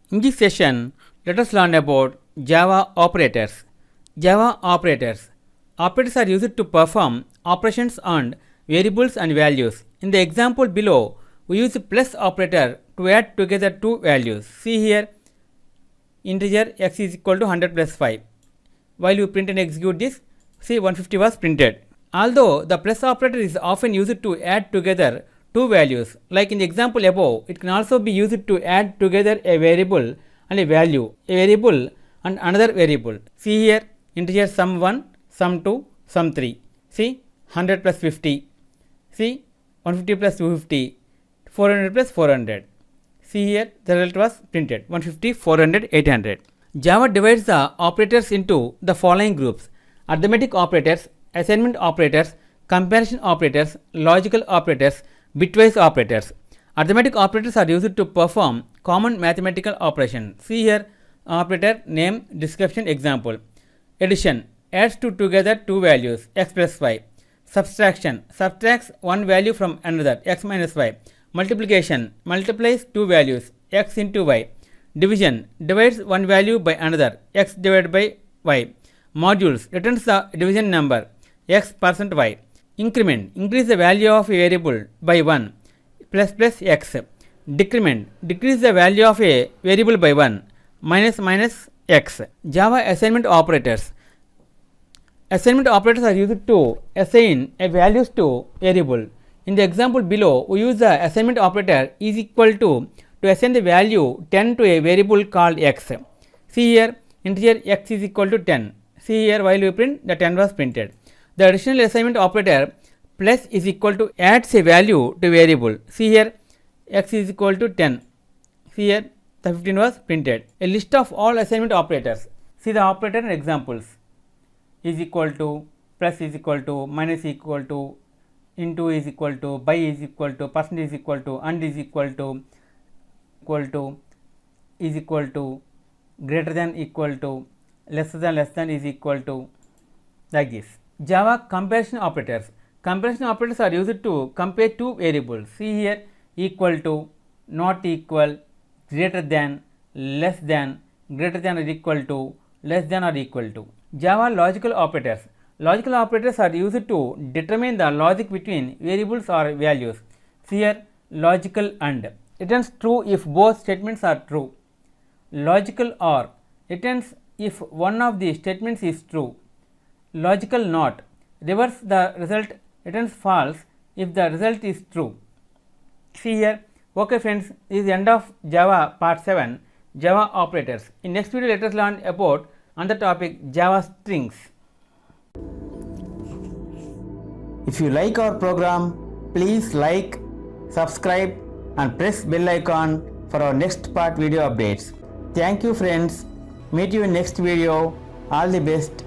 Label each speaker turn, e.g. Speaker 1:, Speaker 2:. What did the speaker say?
Speaker 1: In this session, let us learn about Java operators. Java operators. Operators are used to perform operations on variables and values. In the example below, we use plus operator to add together two values. See here, integer x is equal to 100 plus 5. While you print and execute this, see 150 was printed. Although the plus operator is often used to add together two values, like in the example above, it can also be used to add together a variable and a value, a variable and another variable. See here, integer sum 1, sum 2, sum 3. See 100 plus 50. See 150 plus 250, 400 plus 400. See here, the result was printed 150, 400, 800. Java divides the operators into the following groups: arithmetic operators, assignment operators, comparison operators, logical operators, bitwise operators. Arithmetic operators are used to perform common mathematical operations. See here, operator, name, description, example. Addition adds together two values, x plus y. Subtraction subtracts one value from another, x minus y. Multiplication multiplies two values, x into y. Division divides one value by another, x divided by y. Modules returns the division number, x percent y. Increment increase the value of a variable by 1, plus plus x. Decrement decrease the value of a variable by 1, minus minus x. Java assignment operators. Assignment operators are used to assign a values to variable. In the example below, we use the assignment operator is equal to assign the value 10 to a variable called x. See here, integer x is equal to 10. See here, while we print, the 10 was printed. The additional assignment operator plus is equal to adds a value to variable. See here, x is equal to 10. See here, the 15 was printed. A list of all assignment operators. See the operator and examples. Is equal to, plus is equal to, minus is equal to, into is equal to, by is equal to, percent is equal to, and is equal to, is equal to, greater than equal to, less than is equal to, like this. Java comparison operators. Comparison operators are used to compare two variables. See here, equal to, not equal, greater than, less than, greater than or equal to, less than or equal to. Java logical operators. Logical operators are used to determine the logic between variables or values. See here, logical AND returns true if both statements are true. Logical OR returns if one of the statements is true. Logical NOT reverse the result, returns false if the result is true. See here. Okay friends, this is the end of Java part 7, Java operators. In next video, let us learn about another topic, Java strings. If you like our program, please like, subscribe and press bell icon for our next part video updates. Thank you friends. Meet you in next video. All the best.